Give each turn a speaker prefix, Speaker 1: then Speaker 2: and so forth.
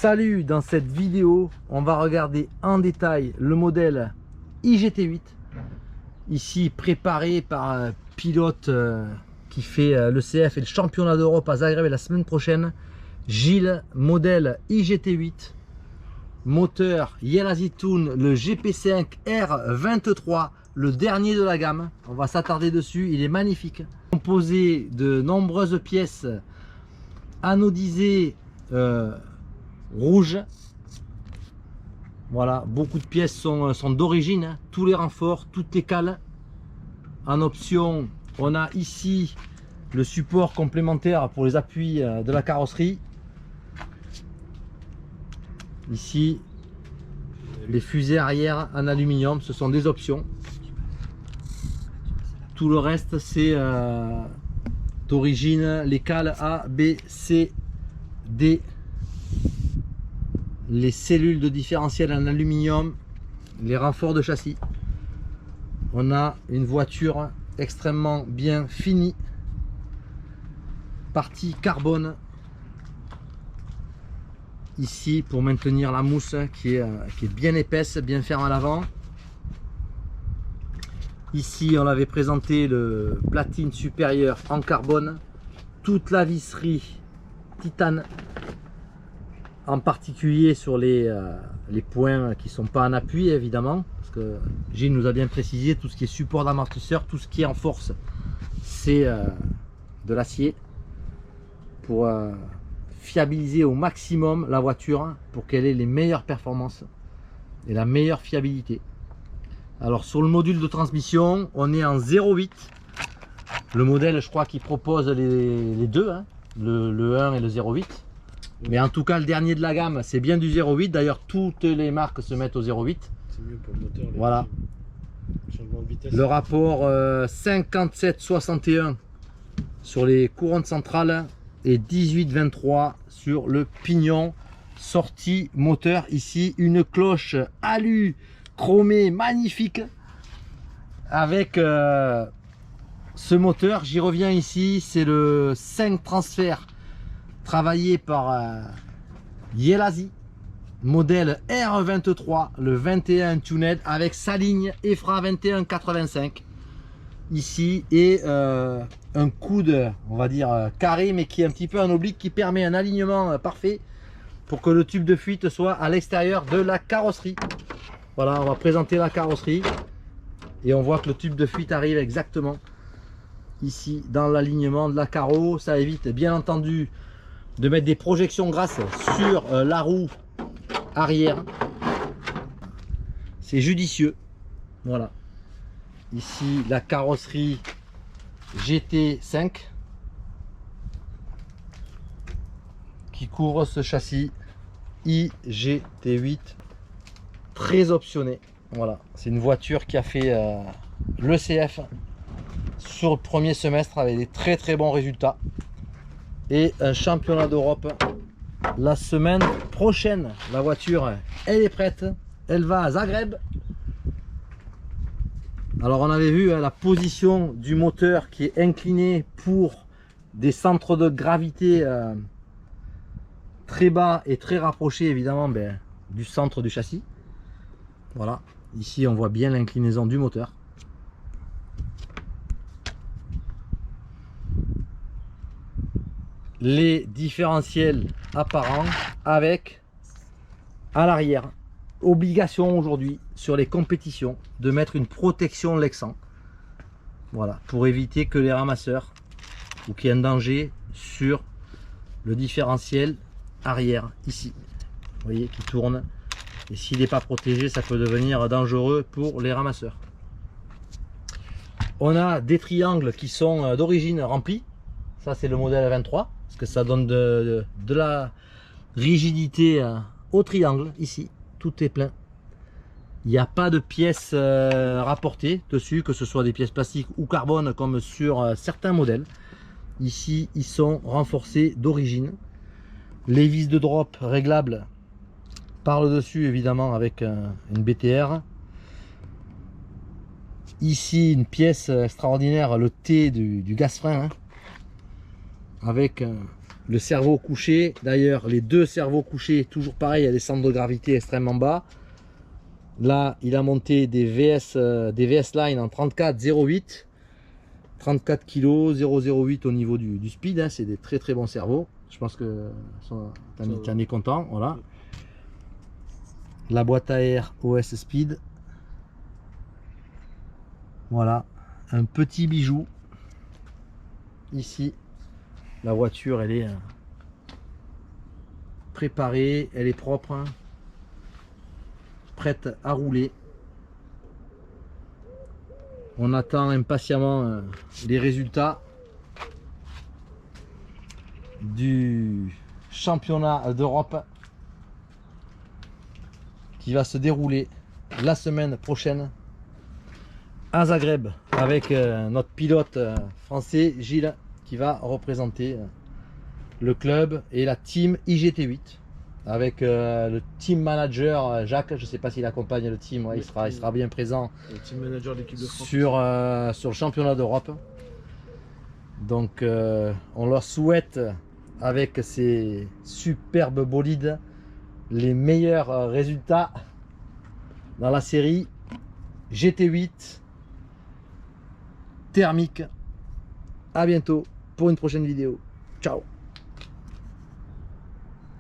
Speaker 1: Salut, dans cette vidéo, on va regarder en détail le modèle IGT8. Ici préparé par un pilote qui fait le CF et le championnat d'Europe à Zagreb la semaine prochaine. Gilles, modèle IGT8. Moteur Yelazy Toon, le GP5 R23, le dernier de la gamme. On va s'attarder dessus, il est magnifique. Composé de nombreuses pièces anodisées rouge. Voilà, beaucoup de pièces sont d'origine, hein. Tous les renforts, toutes les cales. En option, on a ici le support complémentaire pour les appuis de la carrosserie. Ici, les fusées arrière en aluminium, ce sont des options. Tout le reste, c'est d'origine, les cales A, B, C, D. Les cellules de différentiel en aluminium, les renforts de châssis. On a une voiture extrêmement bien finie, partie carbone ici pour maintenir la mousse qui est bien épaisse, bien ferme à l'avant. Ici on avait présenté le platine supérieur en carbone, toute la visserie titane, en particulier sur les points qui ne sont pas en appui évidemment, parce que Gilles nous a bien précisé tout ce qui est support d'amortisseur, tout ce qui est en force, c'est de l'acier pour fiabiliser au maximum la voiture pour qu'elle ait les meilleures performances et la meilleure fiabilité. Alors sur le module de transmission, on est en 0.8. Le modèle, je crois qu'il propose les deux, hein, le 1 et le 0.8. Mais en tout cas, le dernier de la gamme, c'est bien du 0.8. D'ailleurs, toutes les marques se mettent au 0.8.
Speaker 2: C'est mieux pour le moteur.
Speaker 1: Voilà.
Speaker 2: Changement de vitesse.
Speaker 1: Le rapport 57-61 sur les couronnes centrales et 18-23 sur le pignon. Sortie moteur ici, une cloche alu chromée magnifique avec ce moteur. J'y reviens ici, c'est le 5 transfert travaillé par Yelazy, modèle R23, le 21 tuned avec sa ligne EFRA 2185 ici et un coude, on va dire carré, mais qui est un petit peu en oblique, qui permet un alignement parfait pour que le tube de fuite soit à l'extérieur de la carrosserie. Voilà, on va présenter la carrosserie et on voit que le tube de fuite arrive exactement ici dans l'alignement de la carreau. Ça évite bien entendu de mettre des projections grasses sur la roue arrière. C'est judicieux. Voilà. Ici la carrosserie GT5 qui couvre ce châssis IGT8, très optionné. Voilà, c'est une voiture qui a fait le CF sur le premier semestre avec des très bons résultats et un championnat d'Europe la semaine prochaine. La voiture, elle est prête, elle va à Zagreb. Alors on avait vu la position du moteur qui est incliné pour des centres de gravité très bas et très rapprochés évidemment du centre du châssis. Voilà, ici on voit bien l'inclinaison du moteur. Les différentiels apparents avec à l'arrière, obligation aujourd'hui sur les compétitions de mettre une protection Lexan, voilà, pour éviter que les ramasseurs ou qu'il y ait un danger sur le différentiel arrière ici, vous voyez, qui tourne, et s'il n'est pas protégé ça peut devenir dangereux pour les ramasseurs. On a des triangles qui sont d'origine remplis, ça c'est le modèle 23 parce que ça donne de la rigidité au triangle. Ici tout est plein, il n'y a pas de pièces rapportées dessus, que ce soit des pièces plastiques ou carbone comme sur certains modèles. Ici ils sont renforcés d'origine, les vis de drop réglables par le dessus évidemment avec une BTR. Ici une pièce extraordinaire, le T du gaz frein, hein, avec Le cerveau couché, d'ailleurs les deux cerveaux couchés, toujours pareil, il y a des centres de gravité extrêmement bas. Là, il a monté des VS Line en 34,08. 34 kg, 0,08 au niveau du speed, hein, c'est des très très bons cerveaux. Je pense que tu en es content. Voilà. La boîte à air OS Speed. Voilà, un petit bijou. Ici, la voiture, elle est préparée, elle est propre, hein, prête à rouler. On attend impatiemment les résultats du championnat d'Europe qui va se dérouler la semaine prochaine à Zagreb avec notre pilote français Gilles qui va représenter le club et la team IGT8 avec le team manager Jacques. Je ne sais pas s'il accompagne le team, ouais, il sera bien présent,
Speaker 2: le team manager de l'équipe de France
Speaker 1: sur le championnat d'Europe. Donc on leur souhaite, avec ces superbes bolides, les meilleurs résultats dans la série GT8 thermique. À bientôt pour une prochaine vidéo. Ciao.